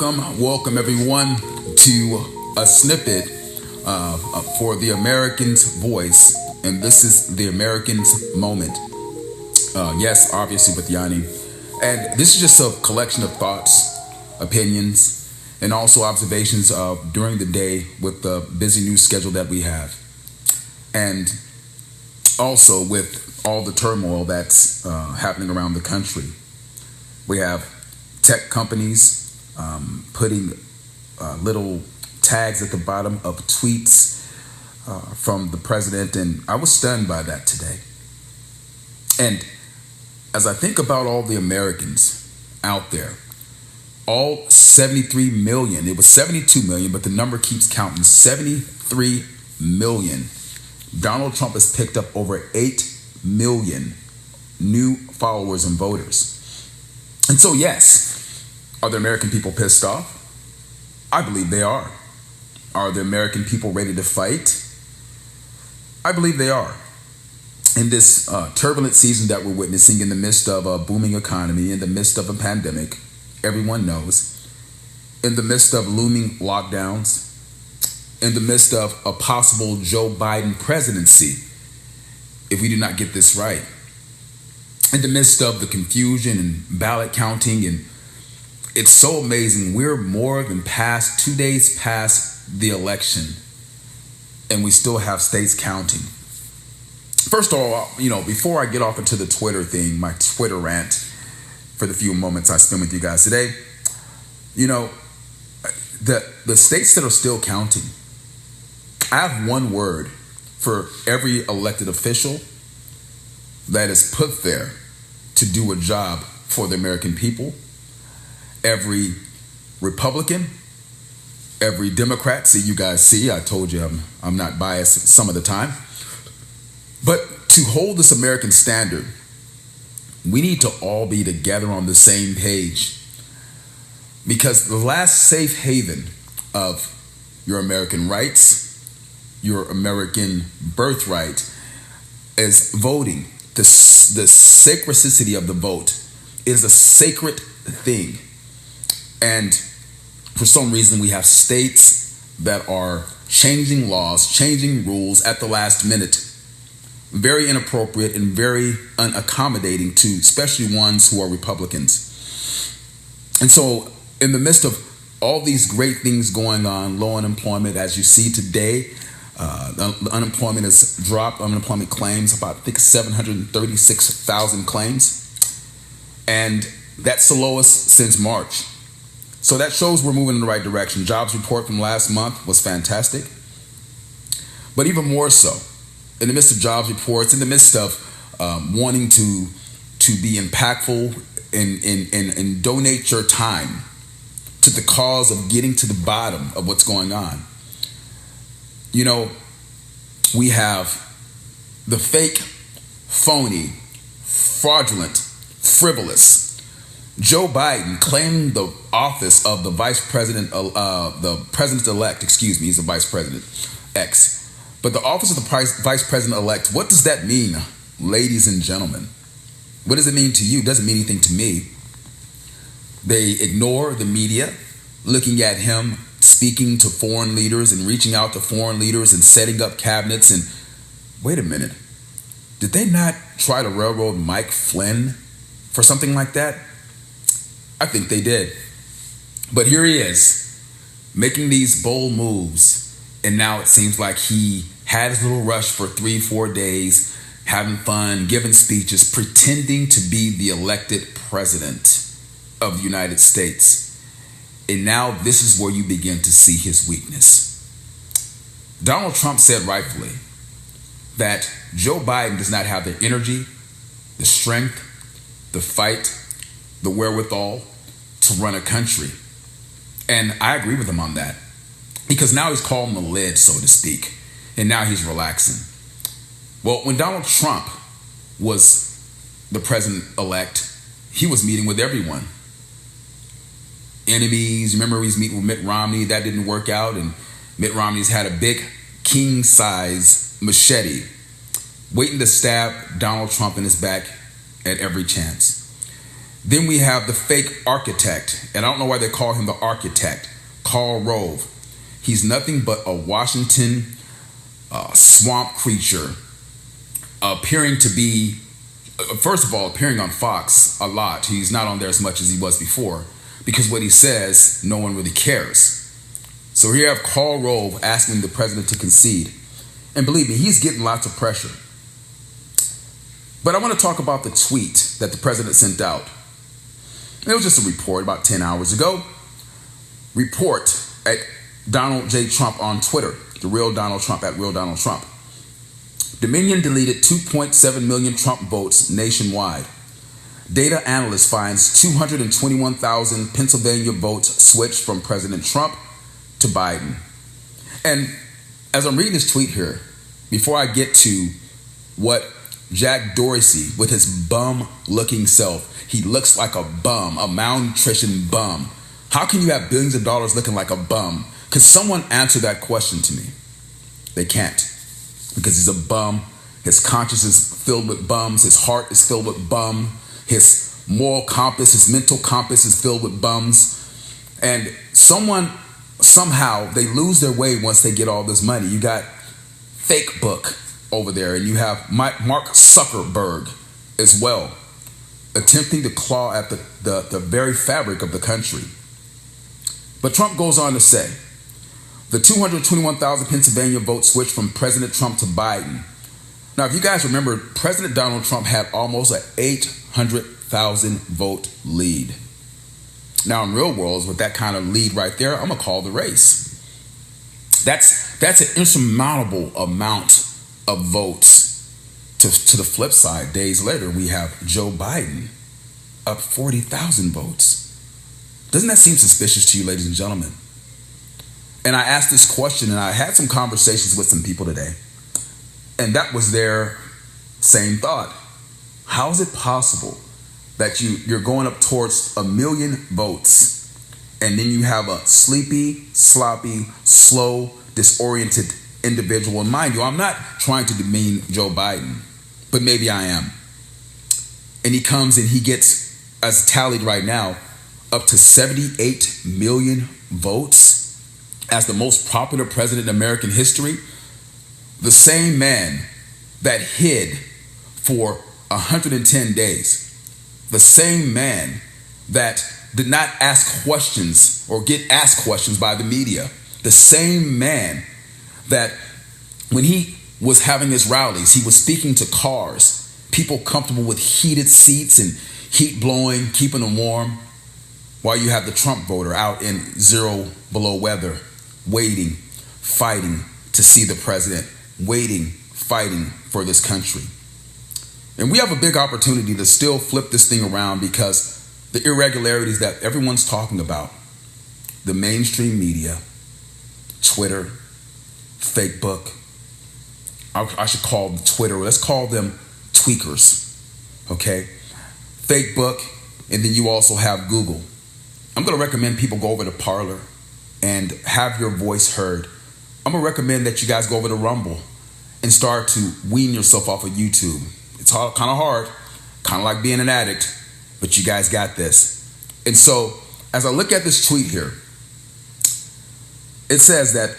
Welcome everyone to a snippet for the Americans voice, and this is the Americans Moment. Yes, obviously with Yanni, and this is just a collection of thoughts, opinions, and also observations of during the day with the busy news schedule that we have, and also with all the turmoil that's happening around the country. We have tech companies putting little tags at the bottom of tweets from the president, and I was stunned by that today. And as I think about all the Americans out there, all 73 million, it was 72 million, but the number keeps counting, 73 million. Donald Trump has picked up over 8 million new followers and voters. And so, yes, are the American people pissed off? I believe they are. Are the American people ready to fight? I believe they are. In this turbulent season that we're witnessing, in the midst of a booming economy, in the midst of a pandemic, everyone knows, in the midst of looming lockdowns, in the midst of a possible Joe Biden presidency, if we do not get this right, in the midst of the confusion and ballot counting, and it's so amazing. We're more than 2 days past the election, and we still have states counting. First of all, before I get off into the Twitter thing, my Twitter rant for the few moments I spend with you guys today, the states that are still counting, I have one word for every elected official that is put there to do a job for the American people. Every Republican, every Democrat, you guys, I told you I'm not biased some of the time. But to hold this American standard, we need to all be together on the same page. Because the last safe haven of your American rights, your American birthright, is voting. The sacredity of the vote is a sacred thing. And for some reason, we have states that are changing laws, changing rules at the last minute. Very inappropriate and very unaccommodating to especially ones who are Republicans. And so in the midst of all these great things going on, low unemployment, as you see today, the unemployment has dropped. Unemployment claims, about, I think, 736,000 claims. And that's the lowest since March. So that shows we're moving in the right direction. Jobs report from last month was fantastic. But even more so, in the midst of jobs reports, in the midst of wanting to be impactful and donate your time to the cause of getting to the bottom of what's going on. We have the fake, phony, fraudulent, frivolous Joe Biden claimed the office of the vice president, the president-elect, he's the vice president, But the office of the vice president-elect, what does that mean, ladies and gentlemen? What does it mean to you? It doesn't mean anything to me. They ignore the media, looking at him speaking to foreign leaders and reaching out to foreign leaders and setting up cabinets. And wait a minute, did they not try to railroad Mike Flynn for something like that? I think they did. But here he is, making these bold moves, and now it seems like he had his little rush for 3-4 days, having fun, giving speeches, pretending to be the elected president of the United States. And now this is where you begin to see his weakness. Donald Trump said rightfully that Joe Biden does not have the energy, the strength, the fight, the wherewithal to run a country. And I agree with him on that, because now he's calling the lid, so to speak, and now he's relaxing. Well, when Donald Trump was the president-elect, he was meeting with everyone. Enemies, remember he's meeting with Mitt Romney, that didn't work out, and Mitt Romney's had a big king-size machete waiting to stab Donald Trump in his back at every chance. Then we have the fake architect, and I don't know why they call him the architect, Karl Rove. He's nothing but a Washington swamp creature, appearing to be, first of all, appearing on Fox a lot. He's not on there as much as he was before, because what he says, no one really cares. So here you have Karl Rove asking the president to concede. And believe me, he's getting lots of pressure. But I want to talk about the tweet that the president sent out. It was just a report about 10 hours ago. Report at Donald J. Trump on Twitter, the real Donald Trump at real Donald Trump. Dominion deleted 2.7 million Trump votes nationwide. Data analyst finds 221,000 Pennsylvania votes switched from President Trump to Biden. And as I'm reading this tweet here, before I get to what Jack Dorsey, with his bum-looking self, he looks like a bum, a malnutrition bum. How can you have billions of dollars looking like a bum? Could someone answer that question to me? They can't, because he's a bum. His conscience is filled with bums. His heart is filled with bum. His moral compass, his mental compass is filled with bums. And somehow they lose their way once they get all this money. You got Fake Book over there, and you have Mark Zuckerberg as well, attempting to claw at the very fabric of the country. But Trump goes on to say, the 221,000 Pennsylvania votes switched from President Trump to Biden. Now, if you guys remember, President Donald Trump had almost an 800,000 vote lead. Now, in real worlds, with that kind of lead right there, I'm going to call the race. That's an insurmountable amount of votes. To the flip side, days later, we have Joe Biden up 40,000 votes. Doesn't that seem suspicious to you, ladies and gentlemen? And I asked this question, and I had some conversations with some people today, and that was their same thought. How is it possible that you're going up towards 1 million votes, and then you have a sleepy, sloppy, slow, disoriented individual? And mind you, I'm not trying to demean Joe Biden, but maybe I am. And he comes and he gets, as tallied right now, up to 78 million votes as the most popular president in American history. The same man that hid for 110 days, the same man that did not ask questions or get asked questions by the media, the same man that when he was having his rallies, he was speaking to cars, people comfortable with heated seats and heat blowing, keeping them warm, while you have the Trump voter out in 0 below weather, waiting, fighting to see the president, waiting, fighting for this country. And we have a big opportunity to still flip this thing around, because the irregularities that everyone's talking about, the mainstream media, Twitter, Fake Book, I should call them Twitter, let's call them tweakers, okay? Fake Book, and then you also have Google. I'm going to recommend people go over to Parler and have your voice heard. I'm going to recommend that you guys go over to Rumble and start to wean yourself off of YouTube. It's kind of hard, kind of like being an addict, but you guys got this. And so, as I look at this tweet here, it says that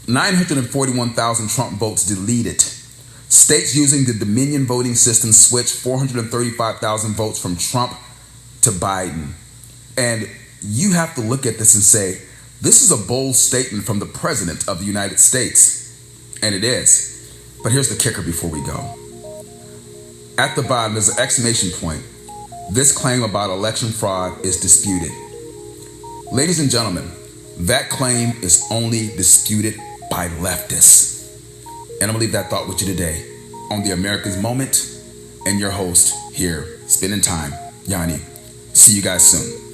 941,000 Trump votes deleted. States using the Dominion voting system switched 435,000 votes from Trump to Biden. And you have to look at this and say, this is a bold statement from the President of the United States. And it is. But here's the kicker before we go. At the bottom, there's an exclamation point. This claim about election fraud is disputed. Ladies and gentlemen, that claim is only disputed by leftists. And I'm going to leave that thought with you today on the Americans Moment, and your host here, spending time, Yanni. See you guys soon.